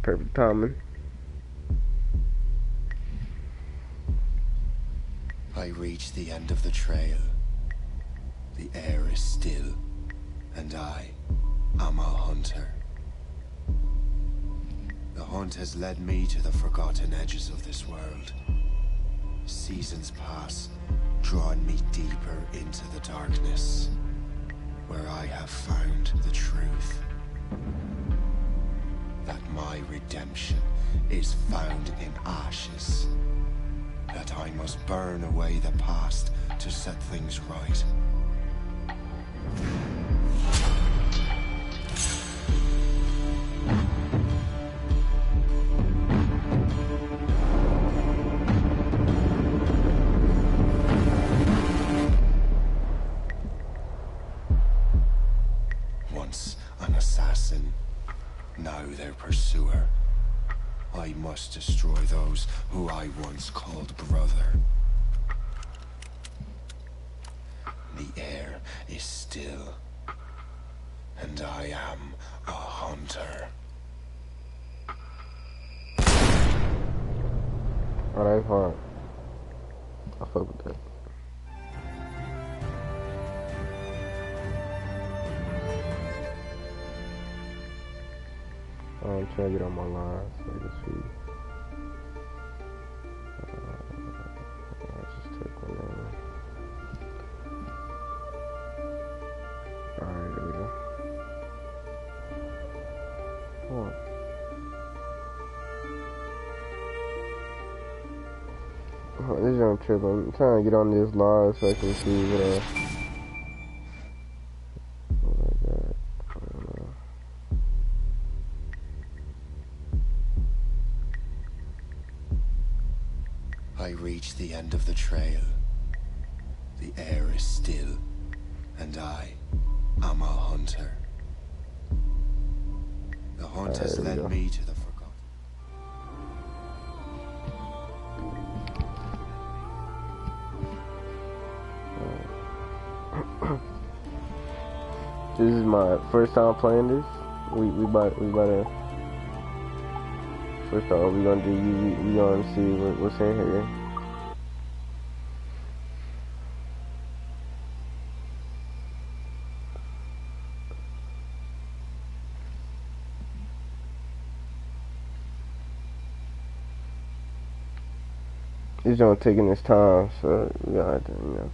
Perfect timing. I reach the end of the trail. The air is still, and I am a hunter. The hunt has led me to the forgotten edges of this world. Seasons pass, drawing me deeper into the darkness, where I have found the truth. That my redemption is found in ashes. That I must burn away the past to set things right. Once an assassin, now their pursuer. I must destroy those who I once called brother. The air is still, and I am a hunter. Alright, hard. I fuck with that. I'm trying to get on my line so I can see. I'll just take one name. Alright, there we go. Hold on. This young trip, I'm trying to get on this live so I can see what I got. I don't know. I reach the end of the trail. The air is still, and I am a hunter. The hunt has there we led go. me to the forgotten. This is my first time playing this. We about to first off we gonna see what's in here. This joint taking its time, so we gotta have to, you know.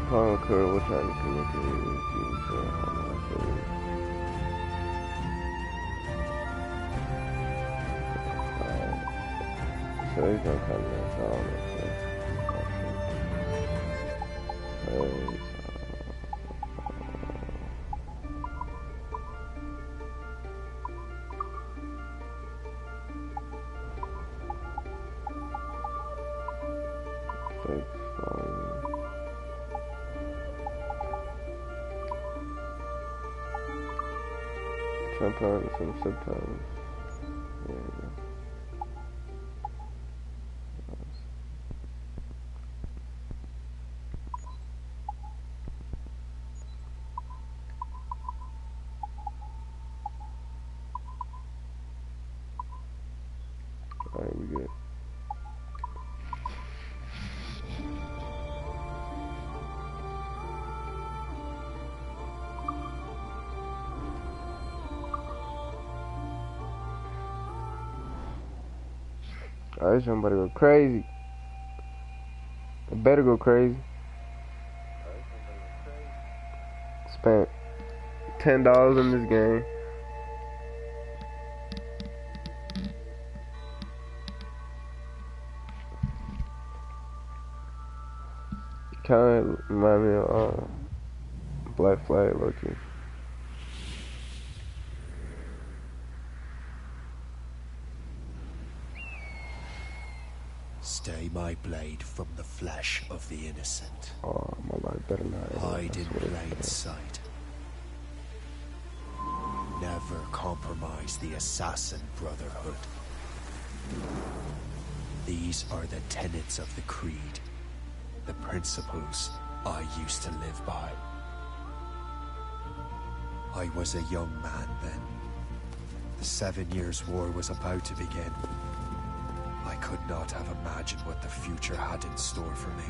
Conquer, what trying to connect it with so he's gonna come in, so I'll make sure. Fake phone. Try to put on some subtitles. There we go. Alright, we good. Alright, this one better go crazy. It better go crazy. Spent $10 in this game. Kind of remind me of Black Flag, low-key. Stay my blade from the flesh of the innocent. Oh, my life better not. Hide in plain sight. Never compromise the Assassin Brotherhood. These are the tenets of the Creed, the principles I used to live by. I was a young man then. The 7 Years' War was about to begin. I could not have imagined what the future had in store for me,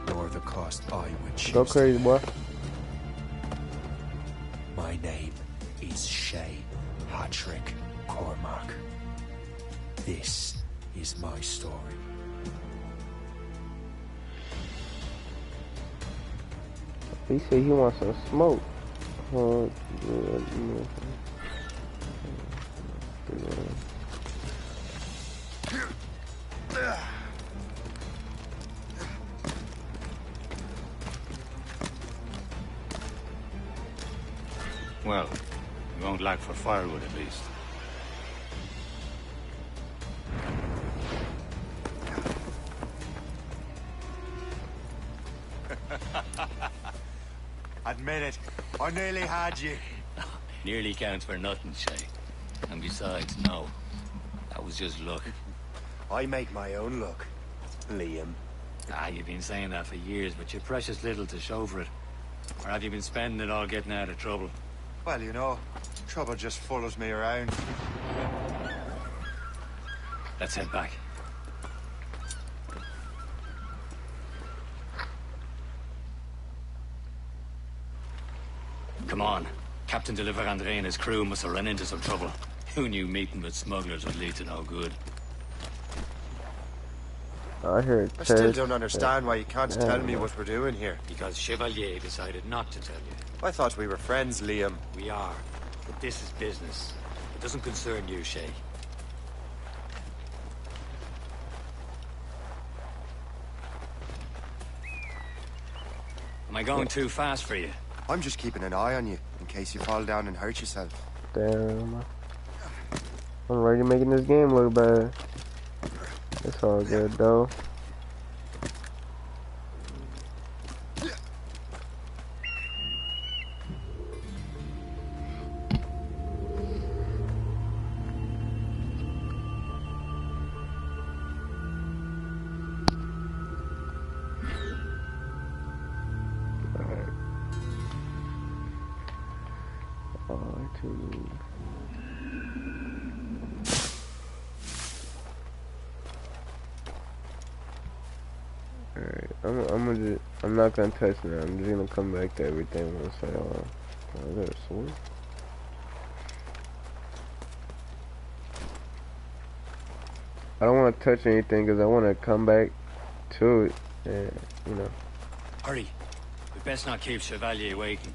nor the cost I would choose. Go crazy, boy. My name is Shay Patrick Cormac. This is my story. He said he wants some smoke. Well, we won't lack for firewood at least. Admit it, I nearly had you. Nearly counts for nothing, Shay. And besides, no. That was just luck. I make my own luck, Liam. You've been saying that for years, but you've precious little to show for it. Or have you been spending it all getting out of trouble? Well, you know, trouble just follows me around. Let's head back. Come on. Captain de Andre and his crew must have run into some trouble. Who knew meeting with smugglers would lead to no good? I heard. I still don't understand why you can't tell me what we're doing here. Because Chevalier decided not to tell you. I thought we were friends, Liam. We are. But this is business. It doesn't concern you, Shay. Am I going too fast for you? I'm just keeping an eye on you, in case you fall down and hurt yourself. Damn. I'm already making this game look bad. It's all good, though. I'm not gonna touch it. I'm just gonna come back to everything and say, oh, is there a sword? I don't want to touch anything because I want to come back to it and, you know. Hurry. We best not keep Chevalier waiting.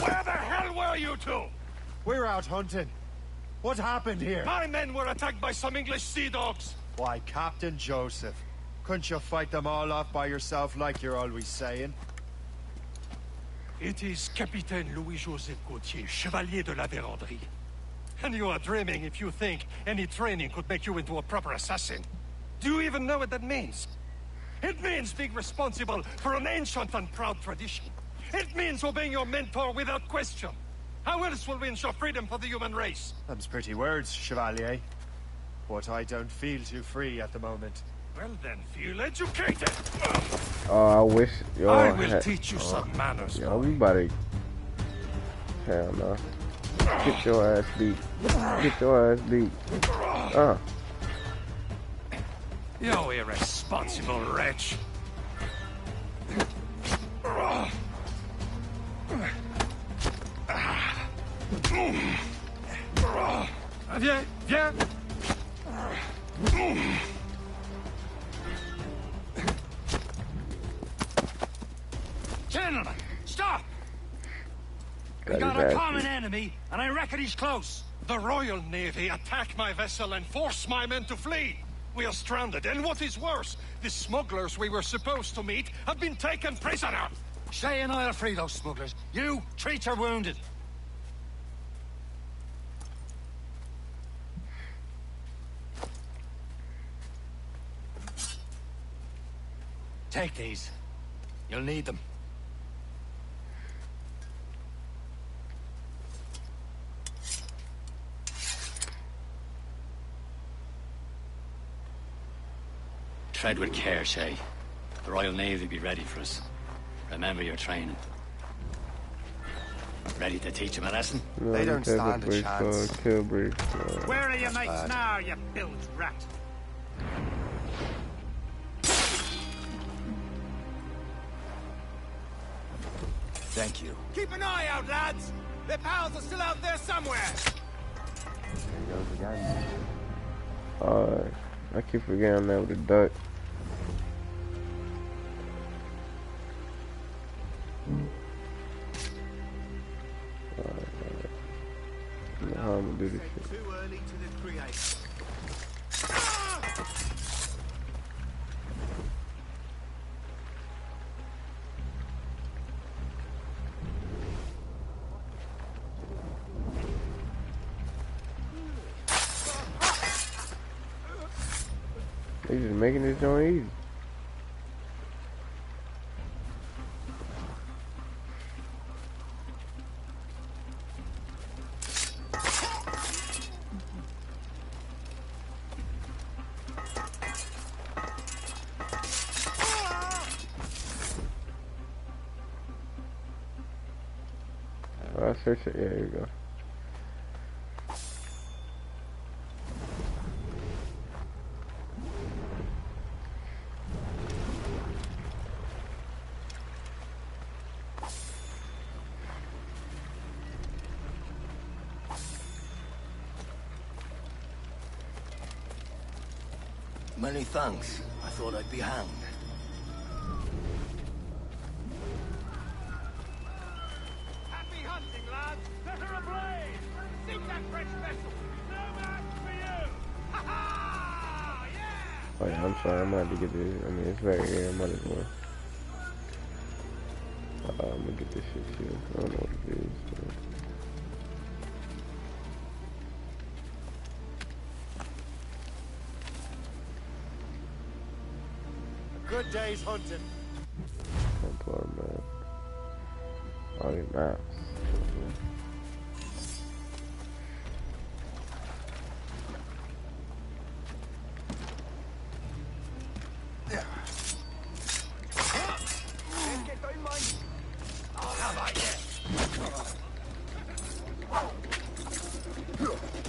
Where the hell were you two? We're out hunting. What happened here? My men were attacked by some English sea dogs. Why, Captain Joseph. Couldn't you fight them all off by yourself like you're always saying? It is Capitaine Louis-Joseph Gauthier, Chevalier de la Vérendrye. And you are dreaming if you think any training could make you into a proper assassin. Do you even know what that means? It means being responsible for an ancient and proud tradition. It means obeying your mentor without question. How else will we ensure freedom for the human race? Them's pretty words, Chevalier. But I don't feel too free at the moment. Well then, feel educated. Oh, I wish. Yo, I will teach you some manners. Yo, we about to. Hell no. Get your ass beat. Get your ass beat. You irresponsible wretch. Viens, viens. Gentlemen, stop! We got a common enemy, and I reckon he's close. The Royal Navy attacked my vessel and forced my men to flee. We are stranded, and what is worse, the smugglers we were supposed to meet have been taken prisoner! Shay and I'll free those smugglers. You, treat your wounded. Take these. You'll need them. Tread with care, Shay. The Royal Navy will be ready for us. Remember your training. Ready to teach them a lesson? No, They don't take a stand a break, chance. Kill break. Where are your mates bad. now, you bilge rat? Thank you. Keep an eye out, lads! Their pals are still out there somewhere! There goes again. I keep forgetting I'm there with a duck. I don't know how I'm gonna do this shit. Too early to the creation. They just making this joint easy. Search it. Yeah, here you go. Many thanks. I thought I'd be hanged. Happy hunting, lads! Set her ablaze! Sink that French vessel! No match for you! Ha ha! Yeah! Oh yeah, I'm sorry. I'm gonna have to get this. I mean, it's right here. I might as well. I'm gonna get this shit too. I don't know what it is. But... Good day's hunting. Templar map. All these maps.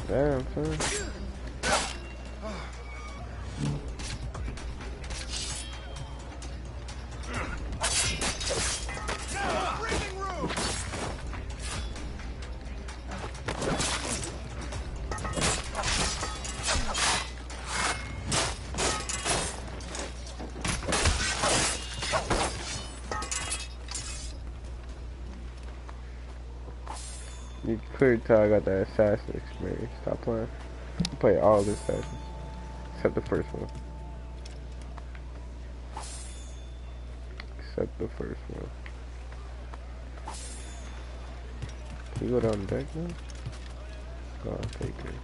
Damn, son. You clearly tell I got that assassin experience. Stop playing. I play all the assassins. Except the first one. Except the first one. Can you go down deck now? Oh, I'll take it.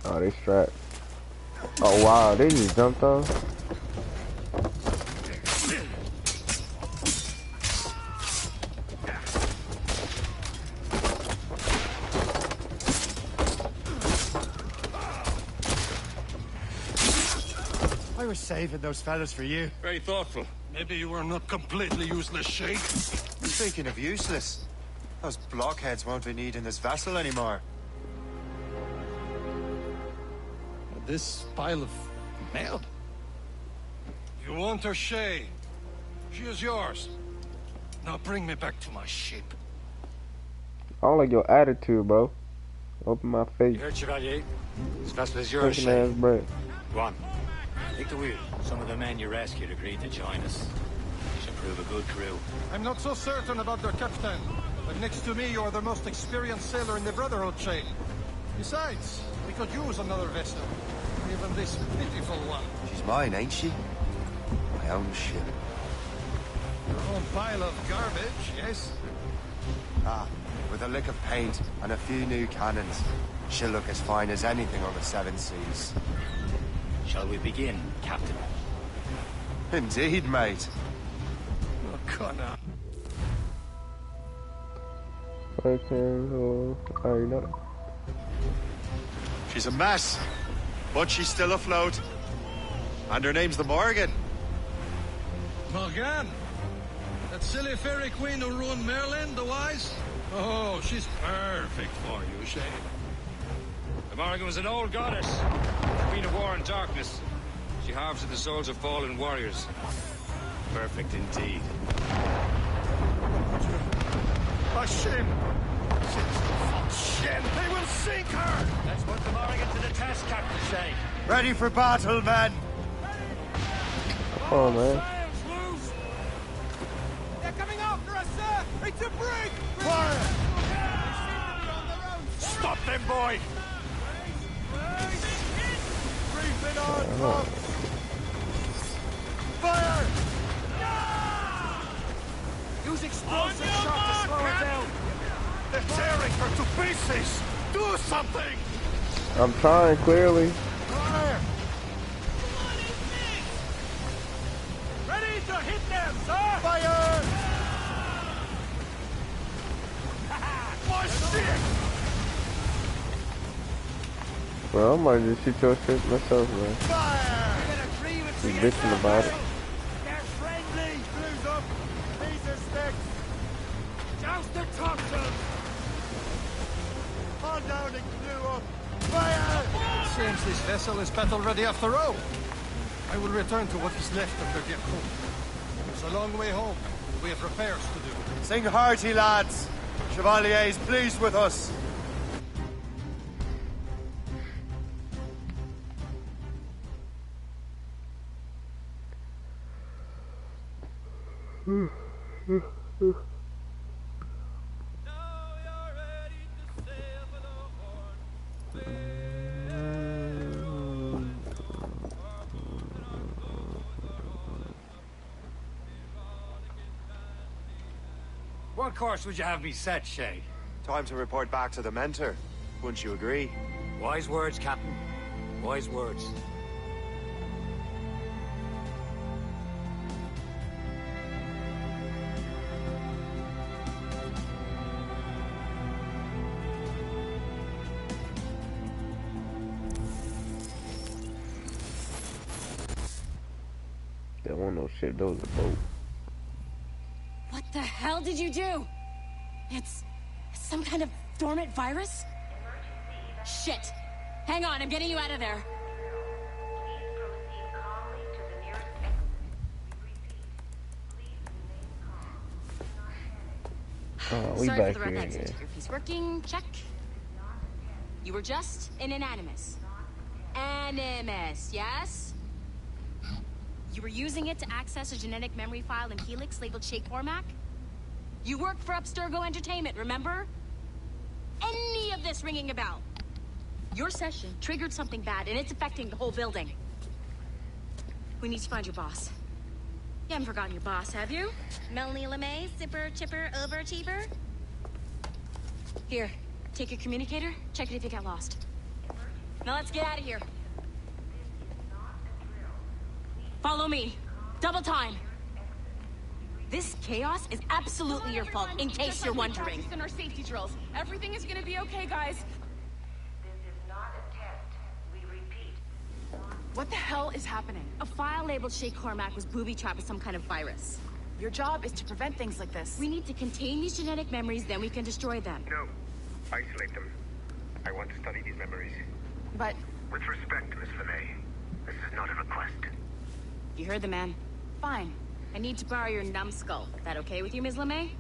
Oh, they strapped. Oh wow, they just jumped off. I was saving those fellas for you. Very thoughtful. Maybe you were not completely useless, Shay. Speaking of useless, those blockheads won't be needing this vessel anymore. This pile of mail? You want her, Shay? She is yours. Now bring me back to my ship. I don't like your attitude, bro. Open my face. You heard, Chevalier? This vessel is yours, Fucking ass Shay. breath. Go on. Take the wheel. Some of the men you rescued agreed to join us. You should prove a good crew. I'm not so certain about their captain, but next to me you are the most experienced sailor in the Brotherhood chain. Besides, we could use another vessel. Even this pitiful one. She's mine, ain't she? My own ship. Your own pile of garbage, yes? Ah, with a lick of paint and a few new cannons, she'll look as fine as anything on the Seven Seas. Shall we begin, Captain? Indeed, mate. Oh, Connor. Okay, She's a mess, but she's still afloat. And her name's the Morgan. Morgan? That silly fairy queen who ruined Merlin, the Wise? Oh, she's perfect for you, Shane. The Morgan was an old goddess, queen of war and darkness. She harvested the souls of fallen warriors. Perfect indeed. Hashem! Shem! They will sink her! Let's put the Morgan to the test, Captain Shay. Ready for battle, men! oh man. They're coming after us, sir! It's a brig! Fire! Stop them, boy! Reefing on! Fire! Use explosive shot to slow her down! They're tearing her to pieces! Do something! I'm trying, clearly. Fire! Ready to hit them, sir! Fire! My shit! Well, I might just shoot your shit myself, man. Fire! Keep bitching about it. They're friendly! Blues up! Piece of sticks! Joust the toxins! On down and glue up! Fire! It seems this vessel is battle ready after all. I will return to what is left of the Yakut. It's a long way home. We have repairs to do. Sing hearty, lads! Chevalier's pleased with us. What course would you have me set, Shay? Time to report back to the mentor. Wouldn't you agree? Wise words, Captain. Wise words. There won't no shit, those are boat. What the hell did you do? It's some kind of dormant virus? Shit! Hang on, I'm getting you out of there. Oh, we Sorry back for the here rough again. exit. Your piece working, check. You were just an Animus. Animus, yes? You were using it to access a genetic memory file in Helix labeled Shay Cormac? You worked for Abstergo Entertainment, remember? Any of this ringing a bell? Your session triggered something bad, and it's affecting the whole building. We need to find your boss. You haven't forgotten your boss, have you? Melanie LeMay, zipper, chipper, overachiever? Here, take your communicator, check it if you get lost. Now let's get out of here. Follow me. Double time. This chaos is absolutely your fault, in case you're wondering. In our safety drills. Everything is gonna be okay, guys. This is not a test. We repeat. What the hell is happening? A file labeled Shay Cormac was booby-trapped with some kind of virus. Your job is to prevent things like this. We need to contain these genetic memories, then we can destroy them. No. Isolate them. I want to study these memories. But With respect, Miss LeMay, this is not a request. You heard the man. fine. I need to borrow your numbskull. That okay with you, Ms. LeMay?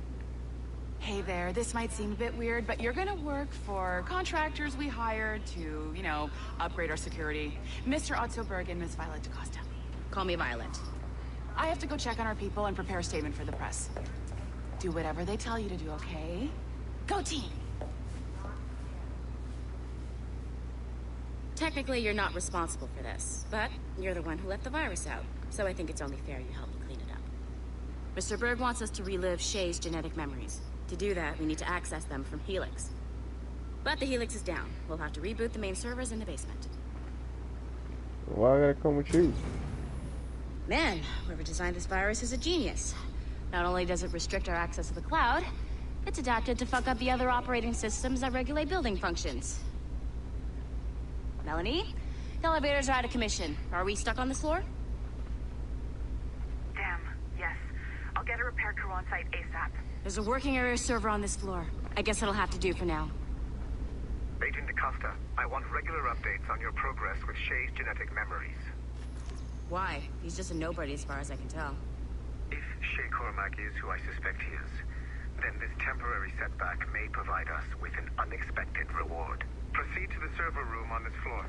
Hey there, this might seem a bit weird, but you're gonna work for contractors we hired to, you know, upgrade our security. Mr. Otto Berg and Miss Violet DaCosta. Call me Violet. I have to go check on our people and prepare a statement for the press. Do whatever they tell you to do, okay? Go team! Technically, you're not responsible for this, but you're the one who let the virus out, so I think it's only fair you help me clean it up. Mr. Berg wants us to relive Shay's genetic memories. To do that, we need to access them from Helix. But the Helix is down. We'll have to reboot the main servers in the basement. Why I gotta come with you? Man, whoever designed this virus is a genius. Not only does it restrict our access to the cloud, it's adapted to fuck up the other operating systems that regulate building functions. Melanie? The elevators are out of commission. Are we stuck on this floor? Damn, yes. I'll get a repair crew on site ASAP. There's a working area server on this floor. I guess it'll have to do for now. Agent DaCosta, I want regular updates on your progress with Shay's genetic memories. Why? He's just a nobody as far as I can tell. If Shay Cormac is who I suspect he is, then this temporary setback may provide us with an unexpected reward. Proceed to the server room on this floor.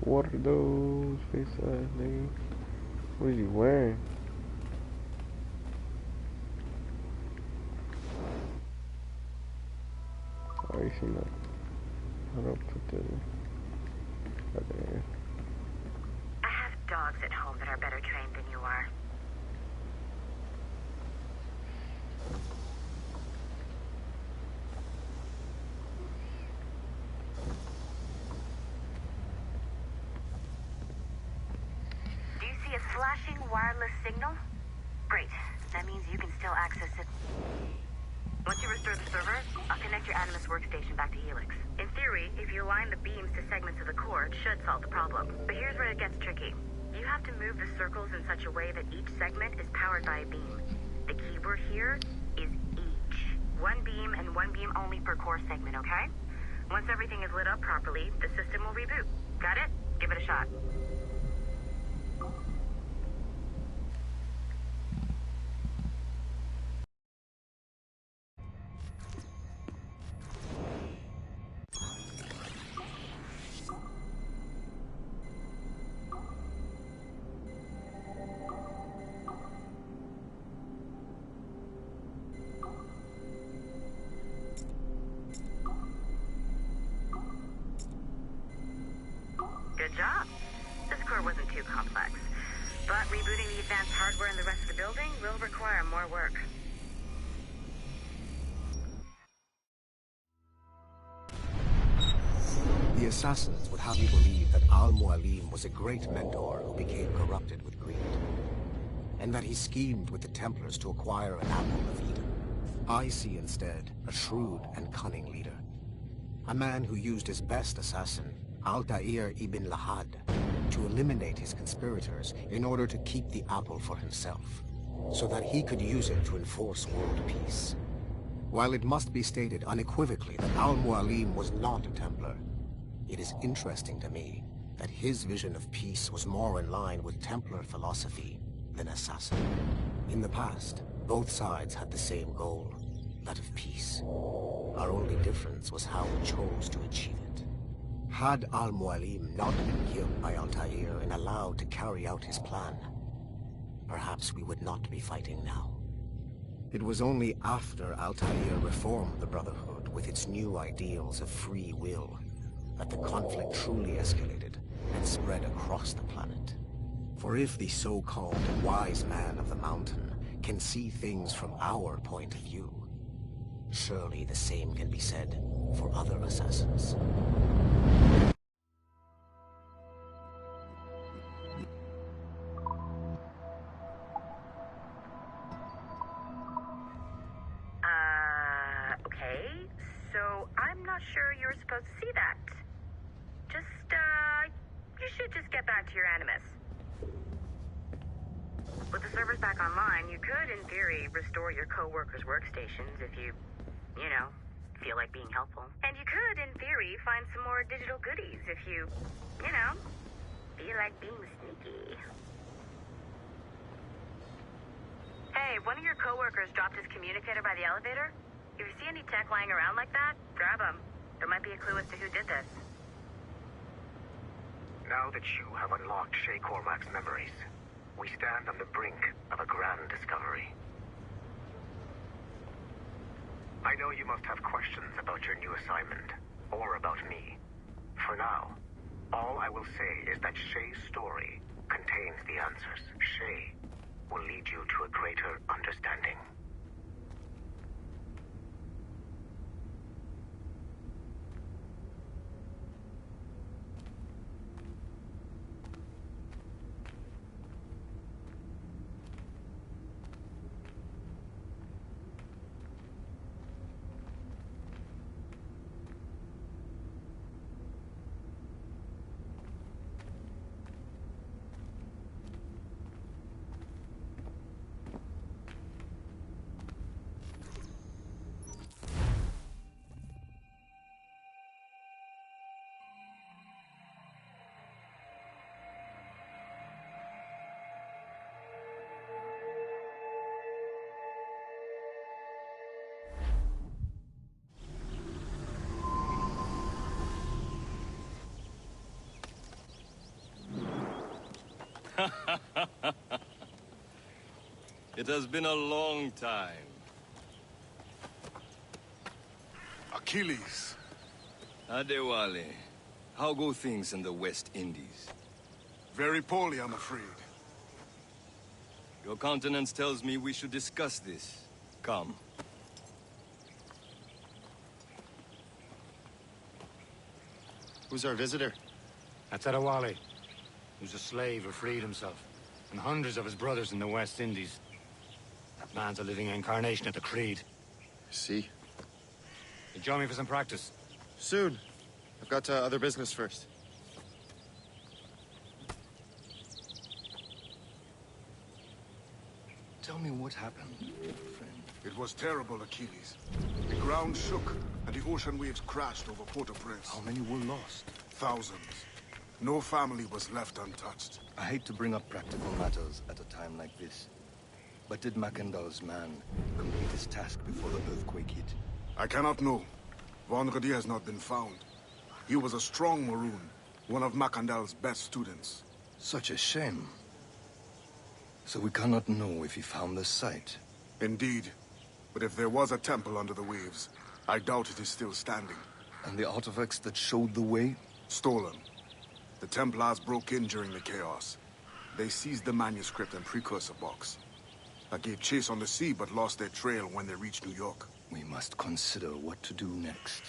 What are those face ass nigga? What is he wearing? Oh, you seen that? I don't put the okay. I have dogs at home that are better trained than you are. Do you see a flashing wireless signal? Great. That means you can still access it. Once you restore the server, I'll connect your Animus workstation back to Helix. In theory, if you align the beams to segments of the core, it should solve the problem. But here's where it gets tricky. You have to move the circles in such a way that each segment is powered by a beam. The keyword here is each. One beam and one beam only per core segment, okay? Once everything is lit up properly, the system will reboot. Got it? Give it a shot. Good job. This core wasn't too complex. But rebooting the advanced hardware in the rest of the building will require more work. The assassins would have you believe that Al-Mualim was a great mentor who became corrupted with greed, and that he schemed with the Templars to acquire an apple of Eden. I see instead a shrewd and cunning leader, a man who used his best assassin, Altair ibn Lahad, to eliminate his conspirators in order to keep the apple for himself, so that he could use it to enforce world peace. While it must be stated unequivocally that Al-Mualim was not a Templar, it is interesting to me that his vision of peace was more in line with Templar philosophy than assassin. In the past, both sides had the same goal, that of peace. Our only difference was how we chose to achieve it. Had Al-Mualim not been killed by Altair and allowed to carry out his plan, perhaps we would not be fighting now. It was only after Altair reformed the Brotherhood with its new ideals of free will that the conflict truly escalated and spread across the planet. For if the so-called wise man of the mountain can see things from our point of view, surely the same can be said for other assassins. Okay. So I'm not sure you're supposed to see that. You should just get back to your Animus. With the servers back online, you could, in theory, restore your co-workers' workstations if you know, feel like being helpful. And you could, in theory, find some more digital goodies if you know, feel like being sneaky. Hey, one of your co-workers dropped his communicator by the elevator. If you see any tech lying around like that, grab him. There might be a clue as to who did this. Now that you have unlocked Shay Cormac's memories, we stand on the brink of a grand discovery. I know you must have questions about your new assignment, or about me. For now, all I will say is that Shay's story contains the answers. Shay will lead you to a greater understanding. It has been a long time. Achilles. Adewale, how go things in the West Indies? Very poorly, I'm afraid. Your countenance tells me we should discuss this. Come. Who's our visitor? That's Adewale, who's a slave who freed himself, and hundreds of his brothers in the West Indies. That man's a living incarnation of the Creed. See? You join me for some practice? Soon. I've got other business first. Tell me what happened, friend. It was terrible, Achilles. The ground shook, and the ocean waves crashed over Port-au-Prince. How many were lost? Thousands. No family was left untouched. I hate to bring up practical matters at a time like this. But did Macandal's man complete his task before the earthquake hit? I cannot know. Vendredi has not been found. He was a strong Maroon, one of Macandal's best students. Such a shame. So we cannot know if he found the site. Indeed. But if there was a temple under the waves, I doubt it is still standing. And the artifacts that showed the way? Stolen. The Templars broke in during the chaos. They seized the manuscript and precursor box. I gave chase on the sea, but lost their trail when they reached New York. We must consider what to do next.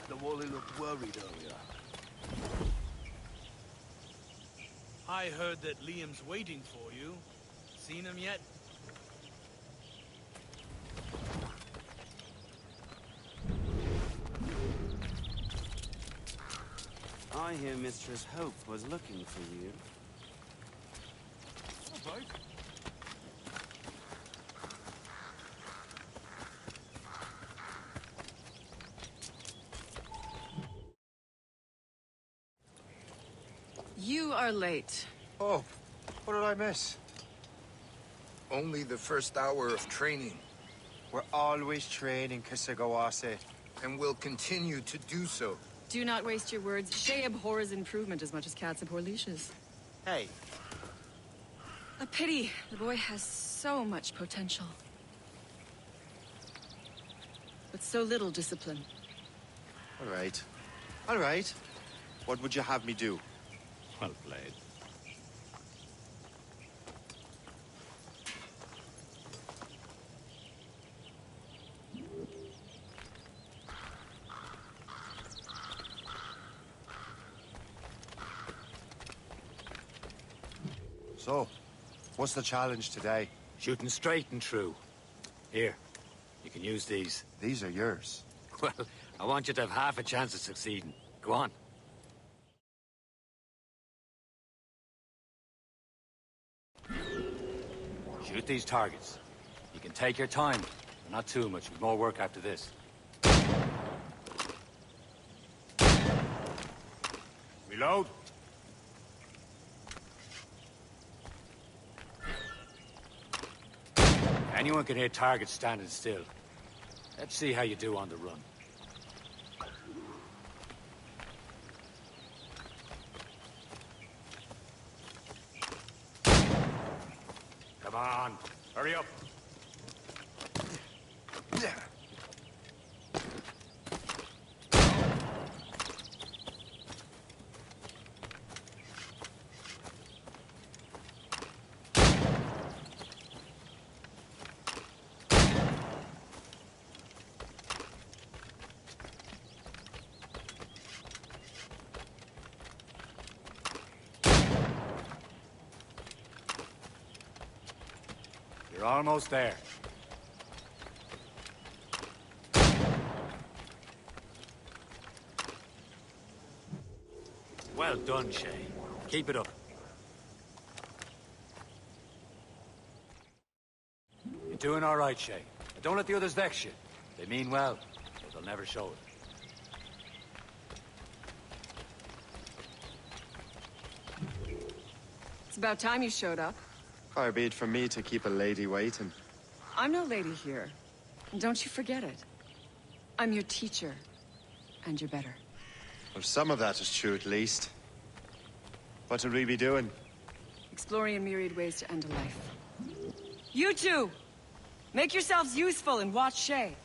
The Wally looked worried earlier. I heard that Liam's waiting for you. Seen him yet? I hear Mistress Hope was looking for you. Right. You are late. Oh, what did I miss? Only the first hour of training. We're always training, Kisagawase. And will continue to do so. Do not waste your words. Shay abhors improvement as much as cats abhor leashes. Hey. A pity. The boy has so much potential. But so little discipline. All right. All right. What would you have me do? Well played. So, what's the challenge today? Shooting straight and true. Here, you can use these. These are yours. Well, I want you to have half a chance of succeeding. Go on. Shoot these targets. You can take your time, but not too much. We've more work after this. Reload. Anyone can hit targets standing still. Let's see how you do on the run. Come on, hurry up. You're almost there. Well done, Shay. Keep it up. You're doing all right, Shay. But don't let the others vex you. They mean well, but they'll never show it. It's about time you showed up. Far be it from me to keep a lady waiting. I'm no lady here. And don't you forget it. I'm your teacher. And you're better. Well, some of that is true, at least. What would we be doing? Exploring a myriad ways to end a life. You two! Make yourselves useful and watch Shay.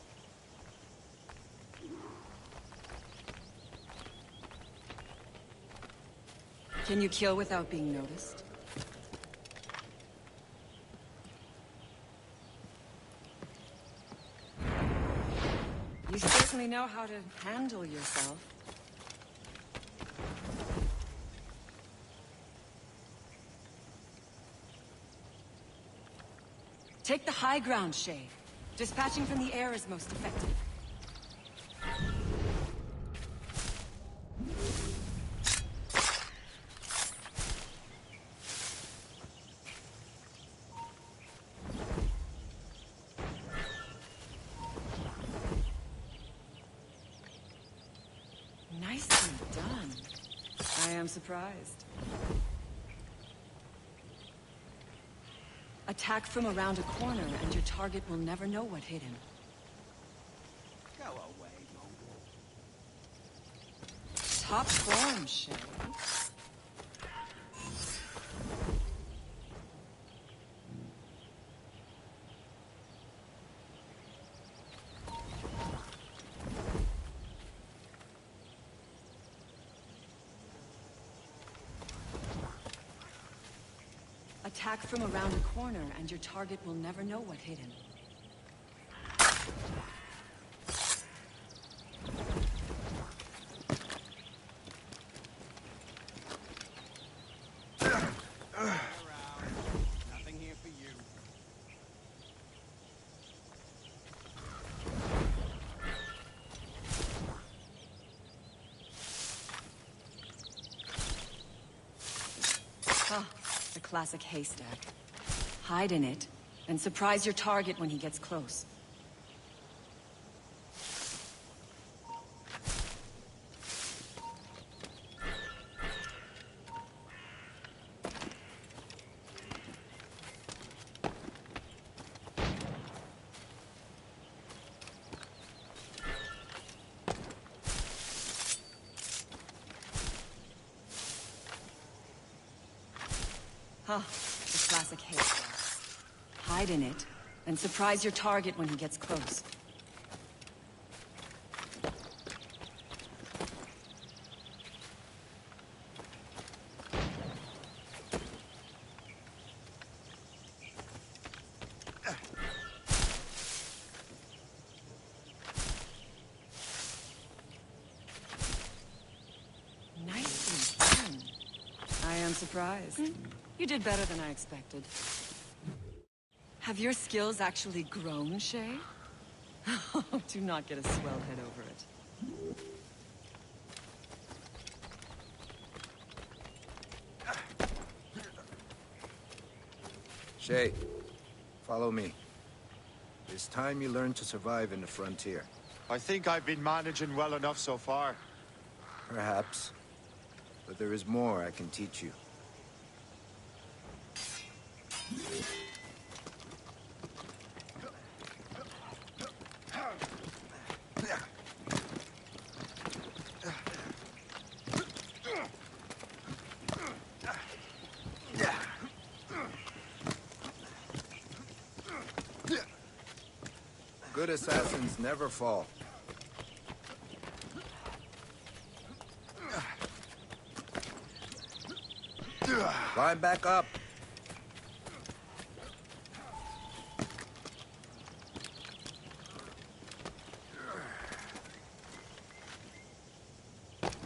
Can you kill without being noticed? You certainly know how to handle yourself. Take the high ground, Shay. Dispatching from the air is most effective. Nicely done. I am surprised. Attack from around a corner, and your target will never know what hit him. Go away, Mongol. Top form, Shay. Attack from around a corner, and your target will never know what hit him. classic haystack. Hide in it, and surprise your target when he gets close. Huh, the classic haystack. Hide in it, and surprise your target when he gets close. Nicely done. I am surprised. You did better than I expected. Have your skills actually grown, Shay? Oh, do not get a swell head over it. Shay, follow me. It's time you learn to survive in the frontier. I think I've been managing well enough so far. Perhaps. But there is more I can teach you. Good assassins never fall. Climb back up.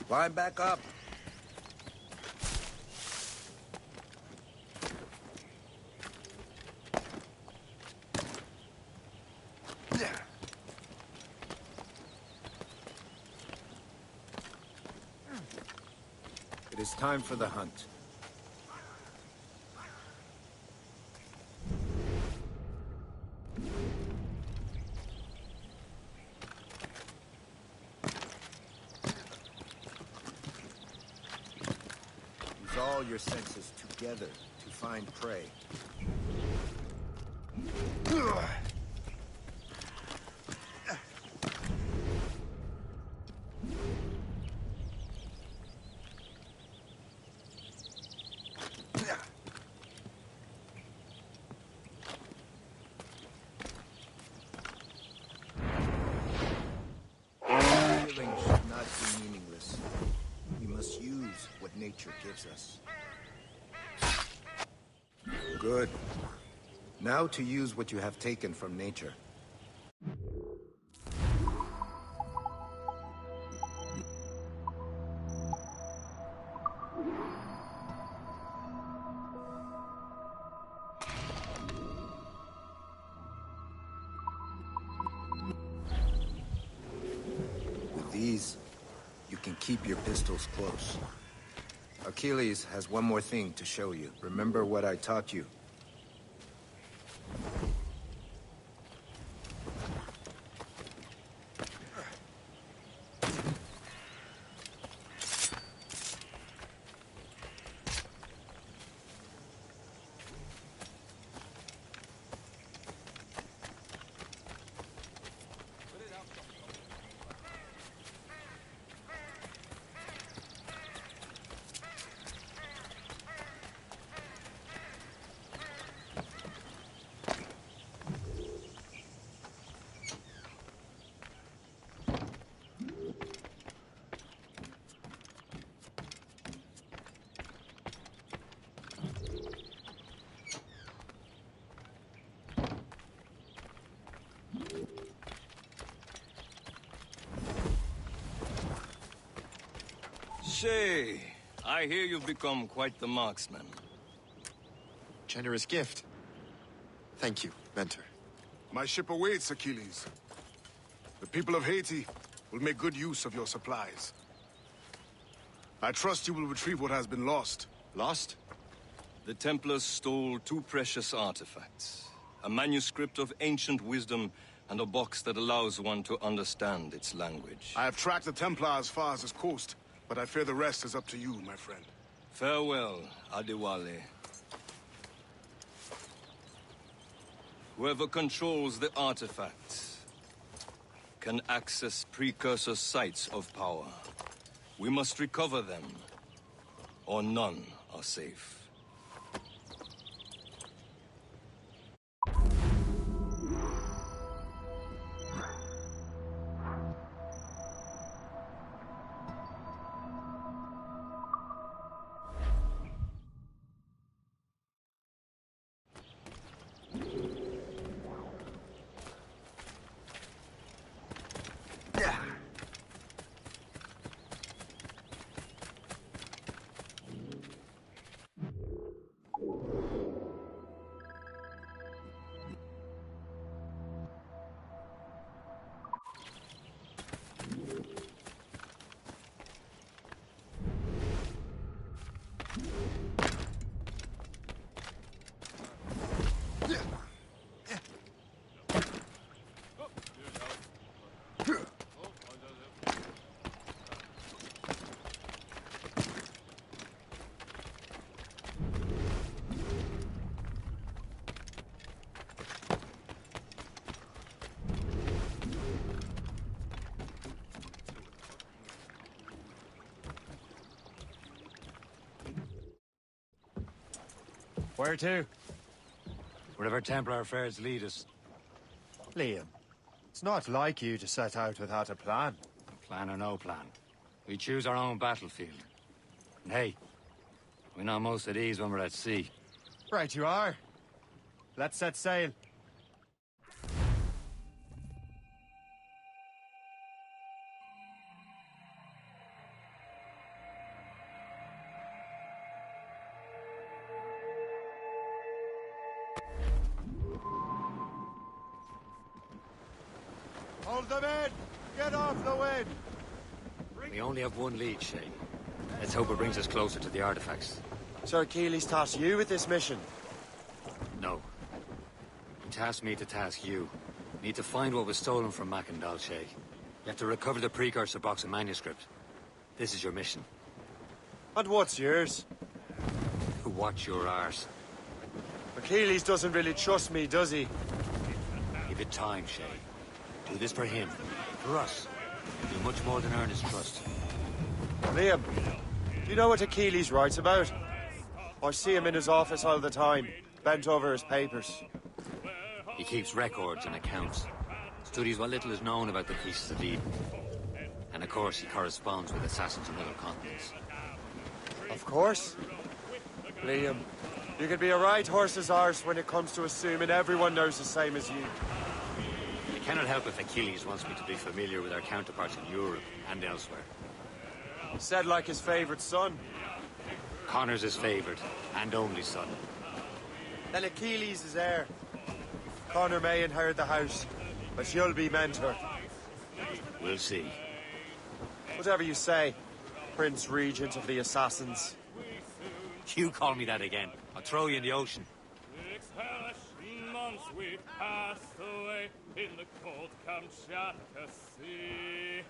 Climb back up. It is time for the hunt. Use all your senses together to find prey. Killing should not be meaningless. We must use what nature gives us. Good. Now to use what you have taken from nature. With these, you can keep your pistols close. Achilles has one more thing to show you. Remember what I taught you. Shay, I hear you've become quite the marksman. Generous gift. Thank you, mentor. My ship awaits, Achilles. The people of Haiti will make good use of your supplies. I trust you will retrieve what has been lost. Lost? The Templars stole two precious artifacts. A manuscript of ancient wisdom and a box that allows one to understand its language. I have tracked the Templar as far as this coast, but I fear the rest is up to you, my friend. Farewell, Adewale. Whoever controls the artifacts can access precursor sites of power. We must recover them, or none are safe. Where to? Wherever Templar affairs lead us. Liam, it's not like you to set out without a plan. Plan or no plan. We choose our own battlefield. And hey, we're not most at ease when we're at sea. Right you are. Let's set sail. Hold them in! Get off the wind! We only have one lead, Shay. Let's hope it brings us closer to the artifacts. Sir Achilles tasked you with this mission. No. He tasked me to task you. We need to find what was stolen from Mackandal, Shay. You have to recover the precursor box and manuscript. This is your mission. And what's yours? Watch your arse. Achilles doesn't really trust me, does he? Give it time, Shay. Do this for him. For us. Do much more than earn his trust. Liam, do you know what Achilles writes about? I see him in his office all the time, bent over his papers. He keeps records and accounts. Studies what little is known about the pieces of Eden. And of course, he corresponds with assassins on other continents. Of course. Liam, you can be a right horse's arse when it comes to assuming everyone knows the same as you. I cannot help if Achilles wants me to be familiar with our counterparts in Europe and elsewhere. Said like his favorite son. Connor's his favorite, and only son. Then Achilles is heir. Connor may inherit the house, but you'll be mentor. We'll see. Whatever you say, Prince Regent of the Assassins. You call me that again. I'll throw you in the ocean. 6 hellish months we passed away in the cold Kamchatka Sea.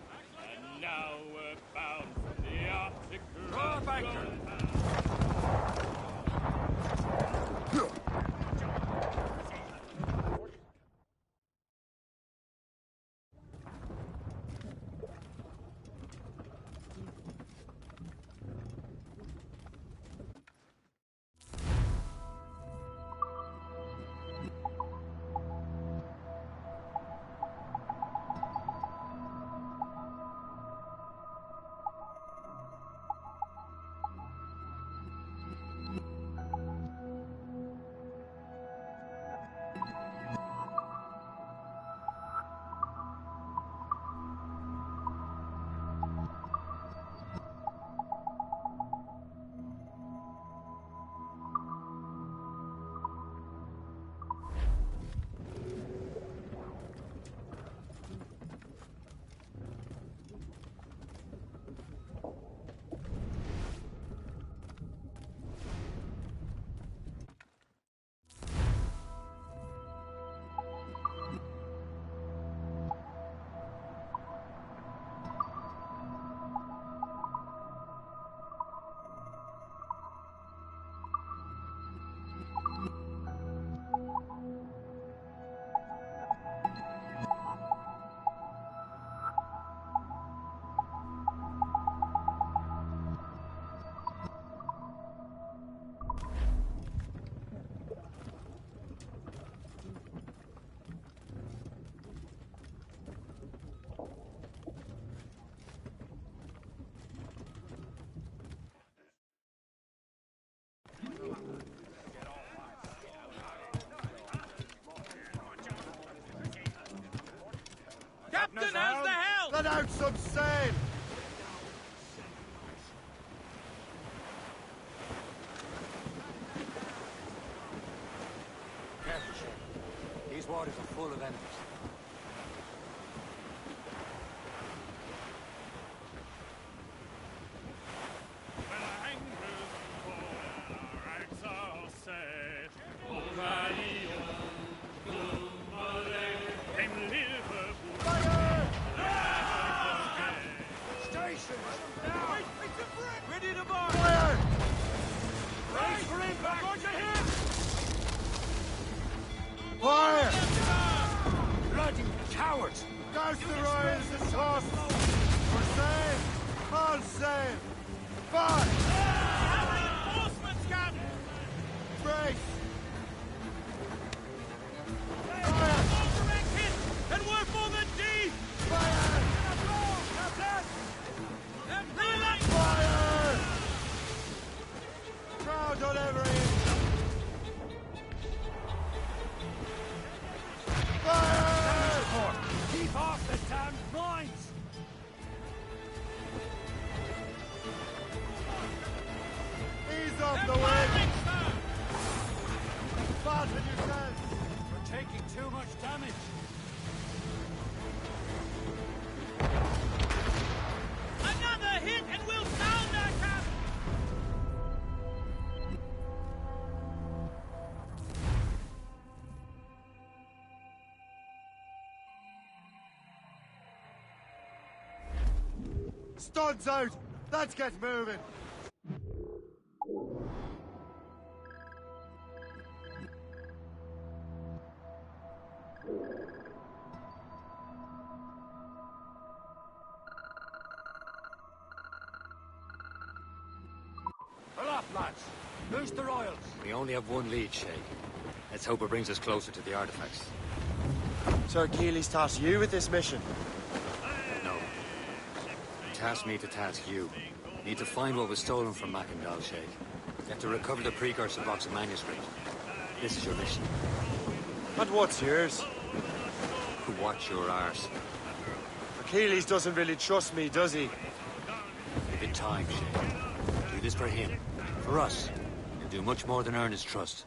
And now we're bound for the Arctic Captain, how's the help? Let out some sail! Careful, Shay. These waters are full of enemies. Ready to march! Fire! Race for impact! Roger him! Fire! Bloody cowards! Douse the royals and toss! We're safe! All safe! Fire! Reinforcements, Captain! Brace! Fire! More direct hit! And we're for the deep! Fire! Captain! And relay! Fire! Crowd on every inch! Fire! Keep off the damn mines! Ease off the wind! Fasten yourselves! We're taking too much damage. Another hit and we'll sound our cap! Studs out! Let's get moving! Aloft, lads. Who's the Royals? We only have one lead, Shay. Let's hope it brings us closer to the artifacts. So Achilles tasked you with this mission? No. He tasked me to task you. Need to find what was stolen from Macandal, Shay. You have to recover the precursor box of manuscript. This is your mission. And what's yours? Watch your arse. Achilles doesn't really trust me, does he? Give it time, Shay. Do this for him. For us. You'll do much more than earn his trust.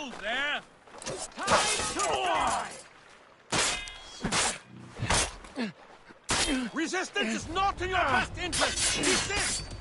Hold there! Resistance is not in your best interest! Resist!